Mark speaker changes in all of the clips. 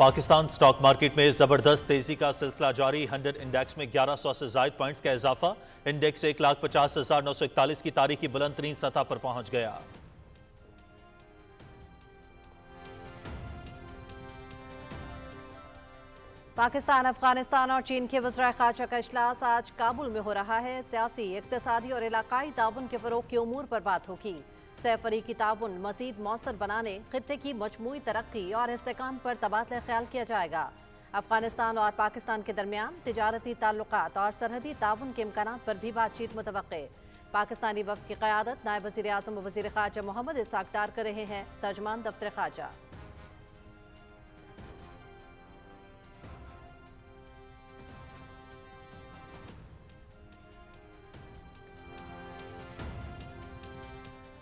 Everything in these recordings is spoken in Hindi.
Speaker 1: पाकिस्तान स्टॉक मार्केट में जबरदस्त तेजी का सिलसिला जारी। 100 इंडेक्स में 1100 से जायद पॉइंट्स का इजाफा। इंडेक्स 1,50,941 की तारीखी बुलंद तरीन सतह पर पहुंच गया।
Speaker 2: पाकिस्तान, अफगानिस्तान और चीन के वज़ीर ख़ारजा का इजलास आज काबुल में हो रहा है। सियासी, इक़्तिसादी और इलाकाई ताउन के फ़रोग़ के उमूर पर बात होगी। सैफरीकी ताउन मज़ीद मौसर बनाने, खित्ते की मजमूई तरक्की और इस्तेहकाम पर तबादला ख्याल किया जाएगा। अफगानिस्तान और पाकिस्तान के दरमियान तिजारती ताल्लुकात और सरहदी ताउन के इम्कानात पर भी बातचीत मुतवक्के। पाकिस्तानी वफ़द की क़यादत नायब वज़ीर आज़म व वज़ीर ख़ारजा मोहम्मद इसहाक़ डार कर रहे हैं। तर्जुमान दफ्तर ख़ारजा।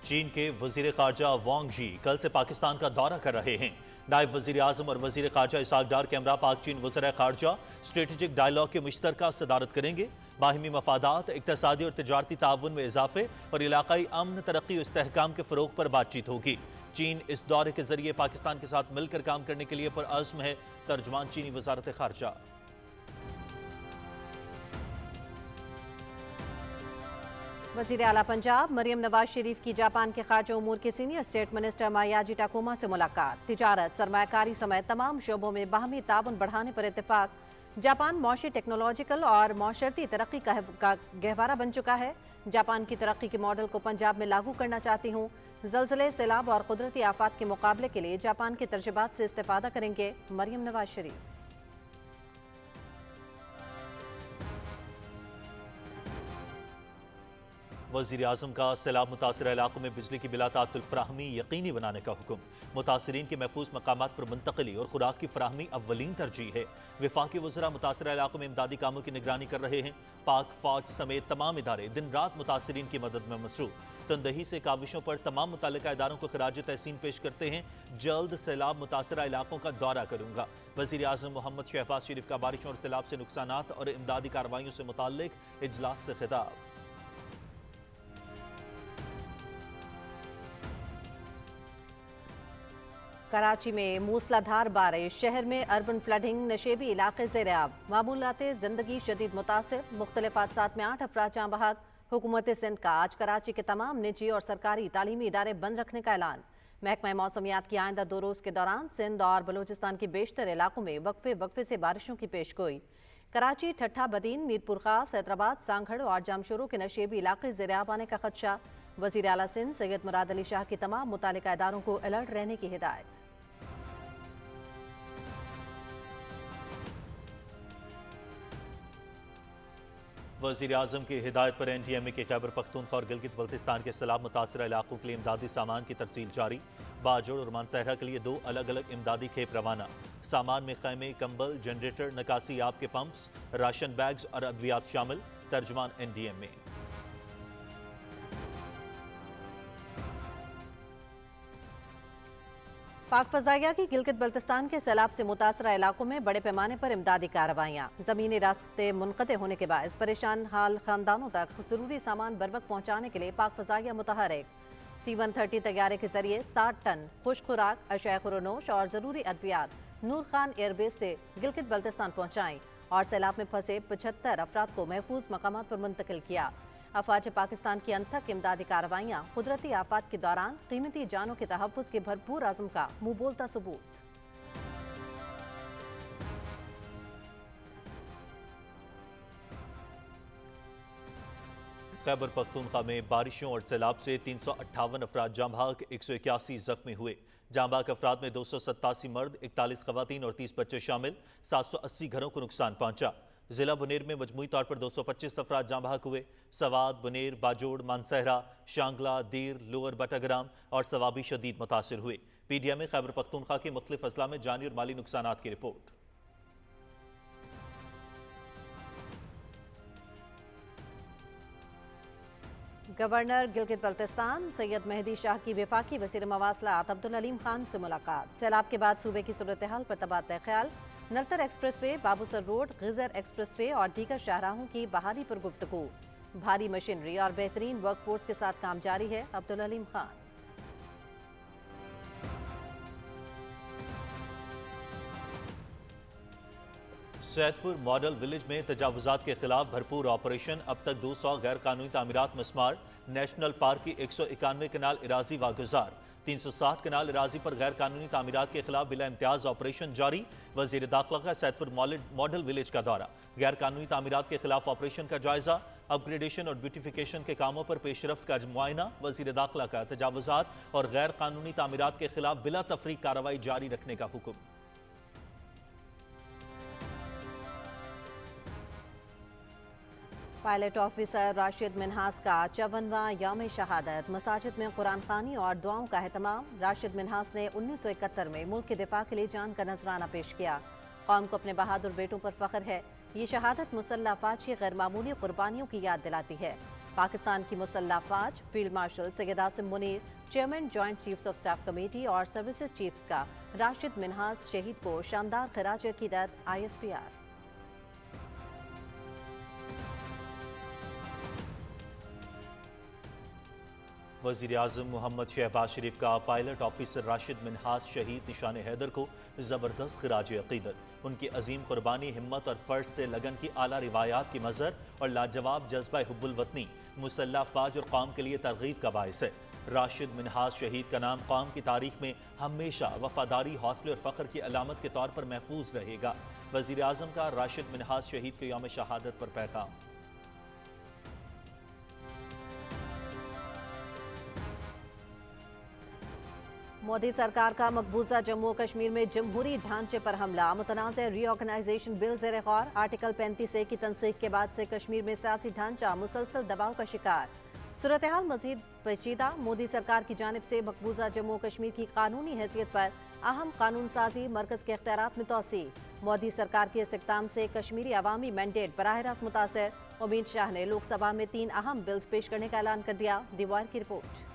Speaker 1: चीन के वजीर खारजा वांग जी कल से पाकिस्तान का दौरा कर रहे हैं। नायब वजीर आजम और वजीर खारजा इसहाक़ डार के हमरा पाक चीन वज़ीर खारजा स्ट्रेटेजिक डायलॉग के मुश्तरका सदारत करेंगे। बाहिमी मफादात, इक़्तिसादी और तिजारती ताउन में इजाफे और इलाकाई अमन, तरक्की और इस्तेहकाम के फ़रोग़ पर बातचीत होगी। चीन इस दौरे के जरिए पाकिस्तान के साथ मिलकर काम करने के लिए पुरअज़्म है। तर्जुमान चीनी वज़ारत खारजा।
Speaker 2: वज़ीर आला पंजाब मरियम नवाज शरीफ की जापान के खारजा उमूर के सीनियर स्टेट मिनिस्टर मायाजी टाकुमा से मुलाकात। तिजारत, सरमायाकारी समेत तमाम शोबों में बाहमी ताउन बढ़ाने पर इत्तेफाक। जापान मौशी, टेक्नोलॉजिकल और मौशरती तरक्की का गहवारा बन चुका है। जापान की तरक्की के मॉडल को पंजाब में लागू करना चाहती हूँ। ज़लज़ले, सैलाब और कुदरती आफात के मुकाबले के लिए जापान के तजुर्बात से इस्तेफादा करेंगे मरियम नवाज शरीफ।
Speaker 1: वज़ीर आज़म का सैलाब मुतासरा इलाकों में बिजली की बिला ताअत्तुल फ़राहमी यकीनी बनाने का हुक्म। मुतासरीन के महफूज मकामात पर मुंतकली और खुराक की फ़राहमी अव्वलीन तरजीह है। वफाकी वज़रा मुतासरा इलाकों में इमदादी कामों की निगरानी कर रहे हैं। पाक फौज समेत तमाम इदारे दिन रात मुतासरीन की मदद में मसरूफ़। तंदही से काविशों पर तमाम मुतल्लिका इदारों को खराज तहसीन पेश करते हैं। जल्द सैलाब मुतासरा इलाकों का दौरा करूंगा। वज़ीर आज़म मोहम्मद शहबाज शरीफ का बारिशों और सैलाब से नुकसानात और इमदादी कार्रवाइयों से मुताल्लिक इजलास से खिताब।
Speaker 2: कराची में मूसलाधार बारिश, शहर में अर्बन फ्लडिंग, नशेबी इलाके ज़ेर-ए-आब। मामूलाते ज़िंदगी शदीद मुतासिर, मुख्तलिफ हादसात में 8 अफराद जाँ बहक। हुकूमत सिंध का आज कराची के तमाम निजी और सरकारी तालीमी इदारे बंद रखने का ऐलान। महकमा मौसमियात की आइंदा 2 रोज़ के दौरान सिंध और बलूचिस्तान के बेशतर इलाकों में वक्फे से बारिशों की पेशगोई। कराची, ठट्ठा, बदीन, मीरपुर खास, हैदराबाद, सांगढ़ और जामशोरों के नशेबी इलाके ज़ेर-ए-आब आने का खदशा। वज़ीर आला सिंध सैयद मुराद अली शाह की तमाम मुतालिका इदारों को अलर्ट रहने की हिदायत।
Speaker 1: वज़ीर आज़म की हिदायत पर NDMA के खैबर पख्तूनख्वा और गिलगित बल्तिस्तान के सैलाब मुतासरा इलाकों के लिए इमदादी सामान की तरसील जारी। बाजोड़ और मानसहरा के लिए 2 अलग अलग इमदादी खेप रवाना। सामान में खैमे, कंबल, जनरेटर, नकासी आब के पंप्स, राशन बैग्स और अद्वियात शामिल। तर्जुमान NDMA।
Speaker 2: पाक फजाइया की गिलगित बल्तिस्तान के सैलाब से मुतासरा इलाकों में बड़े पैमाने पर इमदादी कार्रवाइयाँ। ज़मीनी रास्ते मुनक़ते होने के बायस परेशान हाल खानदानों तक ज़रूरी सामान बर वक्त पहुँचाने के लिए पाक फजाइया मुतहरिक। C-130 तैयारे के जरिए 60 टन खुश खुराक, अशया खुरोनोश और ज़रूरी अद्वियात नूर खान एयरबेस से गिलगित बल्तिस्तान पहुँचाई और सैलाब में फंसे 75 अफराद को महफूज मकामात पर मुंतकिल किया। अफवाज पाकिस्तान की अनथक इमदादी कार्रवाइयाँ कुदरती आफात के दौरान कीमती जानों के तहफ़्फ़ुज़ के भरपूर आज़म का मुँह बोलता सबूत।
Speaker 1: खैबर पख्तूनख्वा में बारिशों और सैलाब से 358 अफराद जाँ बहक, 181 जख्मी हुए। जाँ बहक अफराद में 287 मर्द, 41 खवातीन और 30 बच्चे शामिल। 780 घरों को नुकसान पहुंचा। जिला बुनेर में मजमूई तौर पर 225 अफराद जाँ बहक हुए। सवाद, बुनेर, बाजोड़, मानसहरा, शांगला, दीर, लोअर बटाग्राम और सवाबी शदीद मुतासिर हुए। PDMA खैबर पख्तूनख्वा के मुख्तलिफ अजला में जानी और माली नुकसानात की रिपोर्ट।
Speaker 2: गवर्नर गिलगित बल्तिस्तान सैयद मेहदी शाह की वफाकी वज़ीर मवासलात अब्दुल अलीम खान से मुलाकात। सैलाब के बाद सूबे की सूरत हाल पर तबादला ख्याल। Naltar expressway, Babusar road, geyser expressway और दीगर शाहराहों की बहाली पर गुफ्तगू। भारी मशीनरी और बेहतरीन वर्कफोर्स के साथ काम जारी है। अब्दुल अलीम खान।
Speaker 1: सैदपुर मॉडल विलेज में तजावुजात के खिलाफ भरपूर ऑपरेशन। अब तक 200 गैर कानूनी तामीरात मस्मार। नेशनल पार्क की 191 कनाल इराजी वागुजार। 360 कनाल इराजी पर गैर कानूनी तामीरात के खिलाफ बिला इम्तियाज ऑपरेशन जारी। वजीर दाखिला का सैदपुर मॉडल विलेज का दौरा। गैर कानूनी तामीरात के खिलाफ ऑपरेशन का जायजा। अपग्रेडेशन और ब्यूटिफिकेशन के कामों पर पेशरफ्त का मुआयना। वजीर दाखिला का तजावुजात और गैर कानूनी तामीरात के खिलाफ बिला तफरीक कार्रवाई जारी रखने का हुक्म।
Speaker 2: पायलट ऑफिसर राशिद मिन्हास का 54वां यौम शहादत। मसाजिद में कुरान खानी और दुआओं का एहतमाम। राशिद मिन्हास ने 1971 में मुल्क के दिफा के लिए जान का नजराना पेश किया। कौम को अपने बहादुर बेटों पर फख्र है। ये शहादत मुसल्लह अफवाज की गैर मामूली कुर्बानियों की याद दिलाती है। पाकिस्तान की मुसल्लह अफवाज field marshal Syed Asim Munir, chairman joint chiefs of staff committee और सर्विसेज चीफ्स का राशिद मिन्हास शहीद को शानदार खिराज अकीदत ISPR।
Speaker 1: वज़ीर आज़म मोहम्मद शहबाज शरीफ का पायलट ऑफिसर राशिद मिन्हास शहीद निशान हैदर को ज़बरदस्त खिराज अक़ीदत। उनकी अजीम कुर्बानी, हिम्मत और फ़र्ज से लगन की आला रिवायात की मज़हर और लाजवाब जज्बा हुब्बुल वतनी मुसल्लह अफ़वाज और कौम के लिए तरगीब का बाइस है। राशिद मिन्हास शहीद का नाम कौम की तारीख में हमेशा वफादारी, हौसले और फ़ख्र की अलामत के तौर पर महफूज रहेगा। वज़ीर आज़म का राशिद मिन्हास शहीद के यौम शहादत पर पैगाम।
Speaker 2: मोदी सरकार का मकबूजा जम्मू कश्मीर में जमहूरी ढांचे पर हमला। मुतनाज़ रीऑर्गेनाइजेशन बिल ज़ेर गौर। आर्टिकल 35A की तनसीख के बाद से कश्मीर में सियासी ढांचा मुसलसल दबाव का शिकार। सूरत हाल मजीद पेचीदा। मोदी सरकार की जानिब से मकबूजा जम्मू कश्मीर की कानूनी हैसियत पर अहम कानून साजी, मरकज के इख्तियारात में तोसी। मोदी सरकार के इस इक़दाम से कश्मीरी अवामी मैंडेट बराह रास्त मुतासर। अमित शाह ने लोकसभा में 3 अहम बिल्स पेश करने का ऐलान कर दिया। दीवार की रिपोर्ट।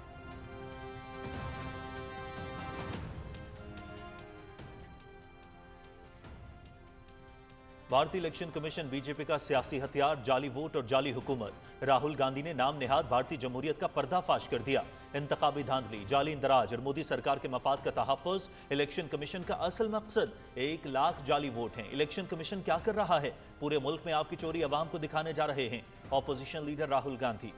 Speaker 1: भारतीय इलेक्शन कमीशन बीजेपी का सियासी हथियार, जाली वोट और जाली हुकूमत। राहुल गांधी ने नाम नेहाद भारतीय जमहूरियत का पर्दाफाश कर दिया। इंतखाबी धांधली, जाली इंदराज और मोदी सरकार के मफाद का तहफ़्फ़ुज़ इलेक्शन कमीशन का असल मकसद। 1 लाख जाली वोट हैं। इलेक्शन कमीशन क्या कर रहा है? पूरे मुल्क में आपकी चोरी अवाम को दिखाने जा रहे हैं। Opposition leader Rahul Gandhi.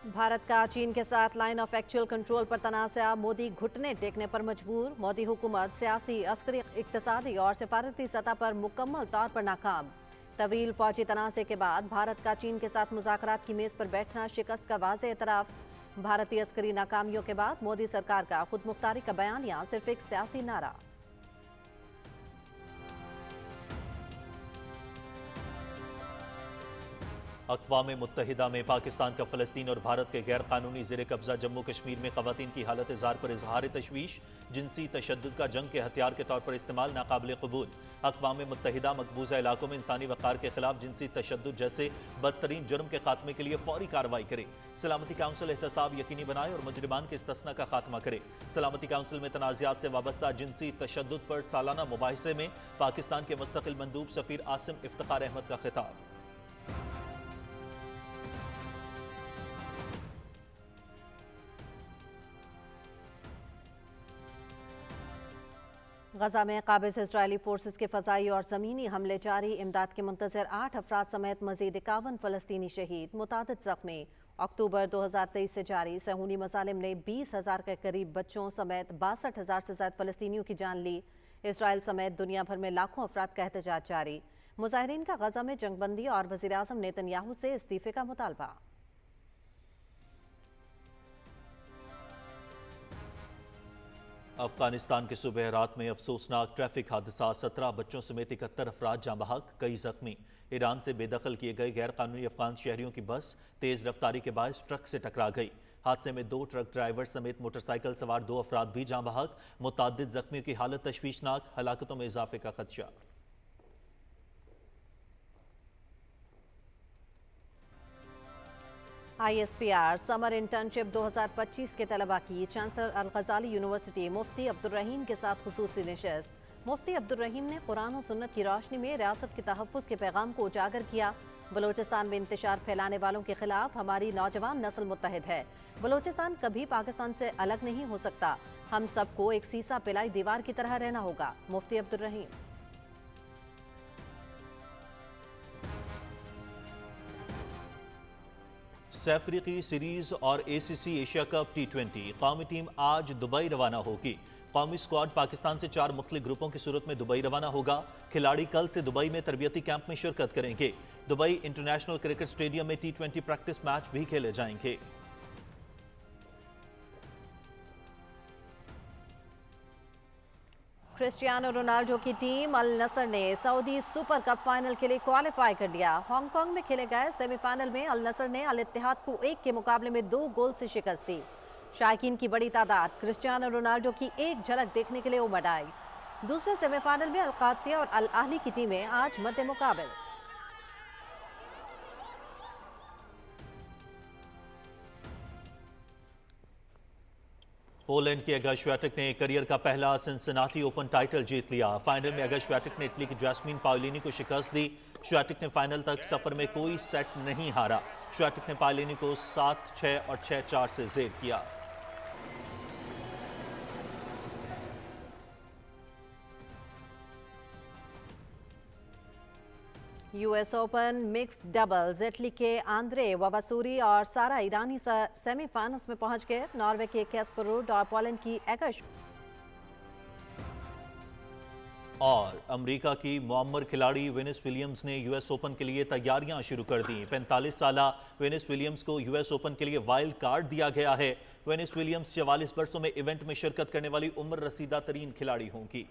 Speaker 2: भारत का चीन के साथ लाइन ऑफ एक्चुअल कंट्रोल पर तनाज़ा। मोदी घुटने टेकने पर मजबूर। मोदी हुकूमत सियासी, अस्करी, इक्तसादी और सिफारती सतह पर मुकम्मल तौर पर नाकाम। तवील फौजी तनाज़े के बाद भारत का चीन के साथ मुज़ाकरात की मेज़ पर बैठना शिकस्त का वाज़ेह एतराफ़। भारतीय अस्करी नाकामियों के बाद मोदी सरकार का खुद मुख्तारी का बयानिया सिर्फ एक सियासी नारा।
Speaker 1: अक़वाम मुत्तहिदा में पाकिस्तान का फ़लस्तीन और भारत के गैर कानूनी ज़ेर कब्ज़ा जम्मू कश्मीर में ख़वातीन की हालत ज़ार पर इजहार तशवीश। जिनसी तशद्दुद का जंग के हथियार के तौर पर इस्तेमाल नाकाबिल कबूल। अक़वाम मुत्तहिदा मकबूजा इलाकों में इंसानी वक़ार के खिलाफ जिनसी तशद्दुद जैसे बदतरीन जुर्म के खात्मे के लिए फौरी कार्रवाई करे। सलामती काउंसिल एहतसाब यकीनी बनाए और मुजरिमान के इस्तस्ना का खात्मा करे। सलामती काउंसिल में तनाज़ात से वाबस्ता जिनसी तशद्दुद पर सालाना मुबाहिसे में पाकिस्तान के मुस्तकिल मंदूब सफ़ीर आसिम इफ्तिखार अहमद का खिताब।
Speaker 2: गजा में काबिज इजरायली फोर्सेस के फ़ज़ाई और ज़मीनी हमले जारी। इमदाद के मुंतज़र 8 अफराद समेत मजीद 51 फ़लस्तीनी शहीद, मुतादिद ज़ख्मी। अक्टूबर 2023 से जारी सहूनी मज़ालिम ने 20,000 के करीब बच्चों समेत 62,000 से ज़्यादा फ़लस्तीनियों की जान ली। इसराइल समेत दुनिया भर में लाखों अफराद का एहतजाज जारी। मुजाहिरीन का गजा में जंगबंदी और वज़ीर आज़म नेतन्याहू से इस्तीफ़े का मुतालबा।
Speaker 1: अफगानिस्तान के सूबे रात में अफसोसनाक ट्रैफिक हादसा, 17 बच्चों समेत 71 अफराद जाँ बहक, कई जख्मी। ईरान से बेदखल किए गए गैर कानूनी अफगान शहरियों की बस तेज रफ्तारी के बायस ट्रक से टकरा गई। हादसे में 2 ट्रक ड्राइवर समेत मोटरसाइकिल सवार 2 अफराद भी जाँ बहक। मुतादिद जख्मियों की हालत तशवीशनाक, हलाकतों में इजाफे का खदशा।
Speaker 2: ISPR समर इंटर्नशिप 2025 के तलबा की चांसलर अल-गज़ाली यूनिवर्सिटी मुफ्ती अब्दुल रहीम के साथ खुसूसी नशस्त। मुफ्ती अब्दुल रहीम ने कुरान और सुन्नत की रोशनी में रियासत के तहफ़्फ़ुज़ के पैगाम को उजागर किया। बलूचिस्तान में इंतशार फैलाने वालों के खिलाफ हमारी नौजवान नस्ल मुत्तहिद है। बलूचिस्तान कभी पाकिस्तान से अलग नहीं हो सकता। हम सबको एक सीसा पिलाई दीवार की तरह रहना होगा। मुफ्ती अब्दुल रहीम।
Speaker 1: सैफ अफ्रीकी सीरीज और ACC एशिया कप T20 कौमी टीम आज दुबई रवाना होगी। कौमी स्क्वाड पाकिस्तान से 4 मुख्तलिफ ग्रुपों की सूरत में दुबई रवाना होगा। खिलाड़ी कल से दुबई में तरबियती कैंप में शिरकत करेंगे। दुबई इंटरनेशनल क्रिकेट स्टेडियम में T20 प्रैक्टिस मैच भी खेले जाएंगे।
Speaker 2: क्रिस्टियानो रोनाल्डो की टीम अल नसर ने सऊदी सुपर कप फाइनल के लिए क्वालिफाई कर लिया। हांगकांग में खेले गए सेमीफाइनल में अल नसर ने अल इत्तेहाद को 1 के मुकाबले में 2 गोल से शिकस्त दी। शायकीन की बड़ी तादाद क्रिस्टियानो रोनाल्डो की एक झलक देखने के लिए उमड़ आई। दूसरे सेमीफाइनल में अल कादसिया और अल अहली की टीमें आज मद्दे मुकाबले।
Speaker 1: पोलैंड की अगा श्वेटिक ने करियर का पहला सिंसिनाटी ओपन टाइटल जीत लिया। फाइनल में अगा श्वेटिक ने इटली की जैस्मीन पाओलिनी को शिकस्त दी। श्वेटिक ने फाइनल तक सफर में कोई सेट नहीं हारा। श्वेटिक ने पाओलिनी को 7-6 और 6-4 से जेर किया।
Speaker 2: US open mixed doubles Italy के आंद्रे ववासूरी और सारा ईरानी सेमीफाइनल्स में पहुंच गए। नॉर्वे के कैस्पर रूड और पोलैंड की एगा
Speaker 1: और अमेरिका की मुअम्मर खिलाड़ी वेनिस विलियम्स ने US ओपन के लिए तैयारियां शुरू कर दी। 45 साला वेनिस विलियम्स को US ओपन के लिए वाइल्ड कार्ड दिया गया है। वेनिस विलियम्स 44 वर्षों में इवेंट में शिरकत करने वाली उम्र रसीदा तरीन खिलाड़ी होंगी।